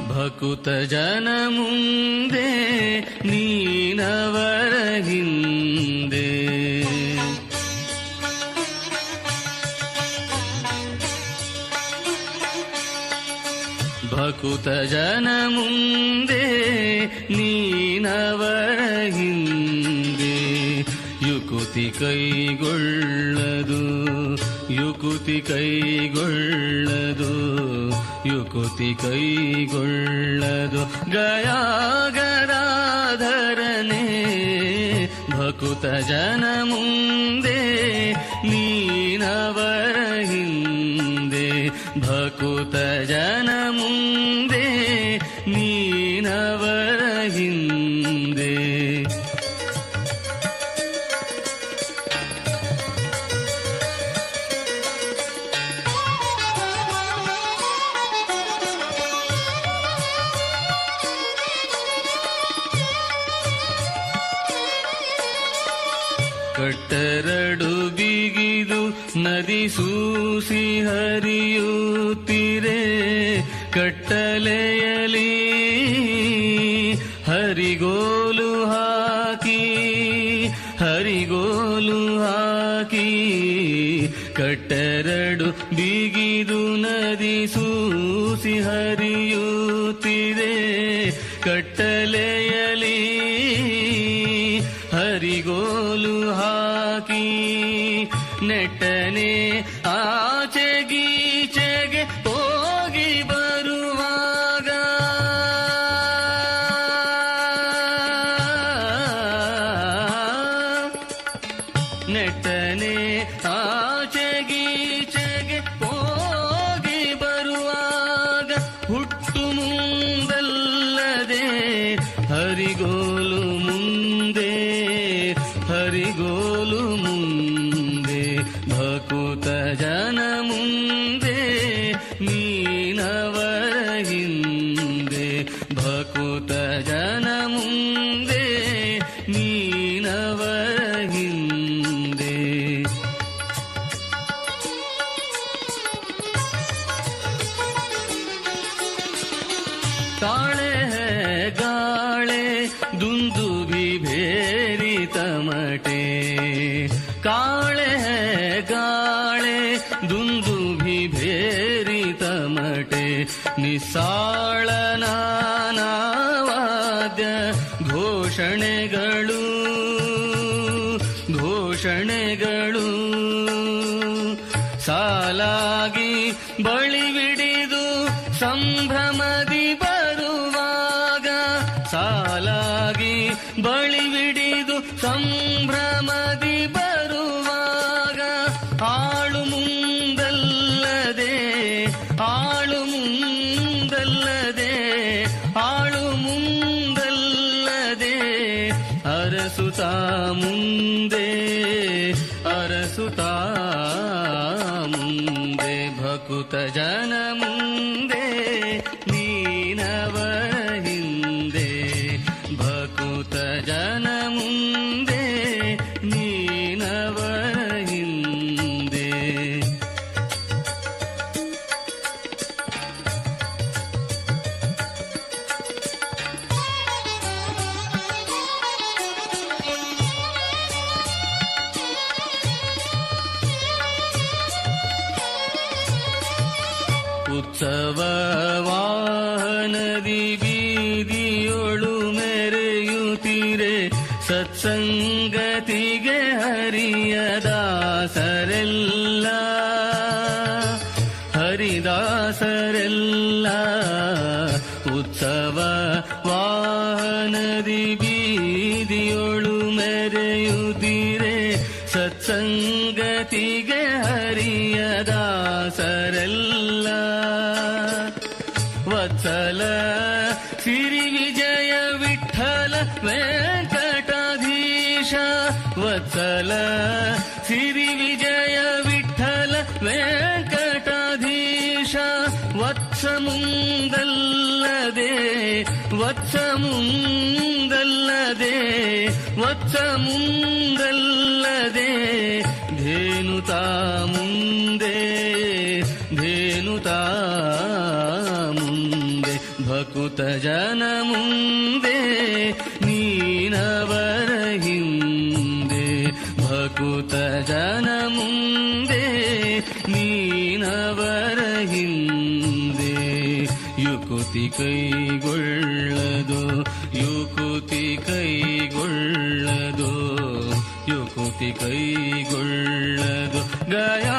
ಭಕುತ ಜನ ಮುಂದೆ ನೀನವರ ಹಿಂದೆ. ಭಕುತ ಜನ ಮುಂದೆ ನೀನವರ ಹಿಂದೆ. ಯುಕುತಿ ಕೈಗೊಳ್ಳದು ಯುಕುತಿ ಕೈಗೊಳ್ಳದು ಯುಕುತಿ ಕೈಗೊಳ್ಳದು ಗಯಾಗರಾಧರನೆ. ಭಕುತ ಜನ ಮುಂದೆ ನೀನವರ ಹಿಂದೆ. ಭಕುತ ಜನ ಮುಂದೆ ನೀನವರ ಹಿಂದೆ. ಕಟ್ಟರಡು ಬಿಗಿದು ನದಿ ಸೂಸಿ ಹರಿಯುತ್ತಿರೆ. ಕಟ್ಟಲೆಯಲಿ ಹರಿಗೋಲು ಹಾಕಿ ಹರಿಗೋಲು ಹಾಕಿ. ಕಟ್ಟರಡು ಬಿಗಿದು ನದಿ ಸೂಸಿ ಹರಿಯುತ್ತಿರೆ. ಕಟ್ಟಲೆಯಲಿ ಹರಿಗೋಲು ಹಾಕಿ. ನೆಟ್ಟನೆ ಆಚೆಗೀಚೆಗೆ ಹೋಗಿ ಬರುವಾಗ ನೆಟ್ಟನೆ ಆಚೆಗೀಚೆಗೆ ಹೋಗಿ ಬರುವಾಗ ಹುಟ್ಟು ಮುಂದಲ್ಲದೆ ಹರಿಗೋಲು ಮುಂದೆ ಹರಿಗೋಲು ಮುಂದೆ. ಭಕುತ ಜನ ಮುಂದೆ ನೀನವರ ಹಿಂದೆ. ಭಕುತ ಜನ ಮುಂದೆ ನೀನವರ ಹಿಂದೆ. ತಾಳೆ ಗಾಳೆ ದುಂದುಭಿ ಭೇರಿ ತಮಟೆ. ಕಾಳೆ ಗಾಳೆ ದುಂದುಭಿ ಭೇರಿ ತಮಟೆ. ನಿಸ್ಸಾಳ ನಾನಾವಾದ್ಯ ಘೋಷಣೆಗಳು ಘೋಷಣೆಗಳು. ಸಾಲಾಗಿ ಬಳಿವಿಡಿದು ಸಂಭ್ರಮದಿ ಬರುವಾಗ. ಸಾಲಾಗಿ ಬಳಿವಿಡಿದು ಸಂಭ್ರಮದಿ ಬರುವಾಗ. ಆಳು ಮುಂದಲ್ಲದೆ ಆಳು ಮುಂದಲ್ಲದೆ ಆಳು ಮುಂದಲ್ಲದೆ ಅರಸುತ್ತಾ ಮುಂದೆ ಅರಸುತ್ತಾ ಮುಂದೆ. ಭಕುತ ಜನ ಮುಂದೆ ನೀನವರ ಹಿಂದೆ. ಭಕುತ ಜನ ಮುಂದೆ ನೀನವರ ಹಿಂದೆ. ಉತ್ಸವ ವಾಹನದಿ ಬೀದಿಯೊಳು ಮೆರೆಯುತ್ತಿರೆ. ಸತ್ಸಂಗತಿಗೆ ಹರಿಯದಾಸರೆಲ್ಲ ಹರಿದಾಸರೆಲ್ಲ. ಉತ್ಸವ ವಾಹನದಿ ಬೀದಿಯೊಳು ಮೆರೆಯುತ್ತಿರೆ. ಸತ್ಸಂಗತಿಗೆ ಹರಿಯದಾಸರೆಲ್ಲ. ವತ್ಸಲ ಸಿರಿ ವಿಜಯ ವಿಠಲ ವೆಂಕಟಾಧೀಶ. ವತ್ಸಲ ಸಿರಿ ವಿಜಯ ವಿಠಲ ವೆಂಕಟಾಧೀಶ. ವತ್ಸ ಮುಂದಲ್ಲದೆ ವತ್ಸ ಮುಂದಲ್ಲದೆ ವತ್ಸ ಮುಂದಲ್ಲದೆ. ಧೇನುತಾ ಮುಂದೆ ಧೇನುತಾ ಮುಂದೆ. ಭಕುತ ಜನ ಮುಂದೆ ನೀನವರ ಹಿಂದೆ ಭಕುತ ಜನ ಮುಂದೆ ನೀನವರ ಹಿಂದೆ ಯುಕುತಿ ಕೈಗೊಳ್ಳದು ಯುಕುತಿ ಕೈಗೊಳ್ಳದು ಯುಕುತಿ ಕೈಗೊಳ್ಳದು ಗಯಾ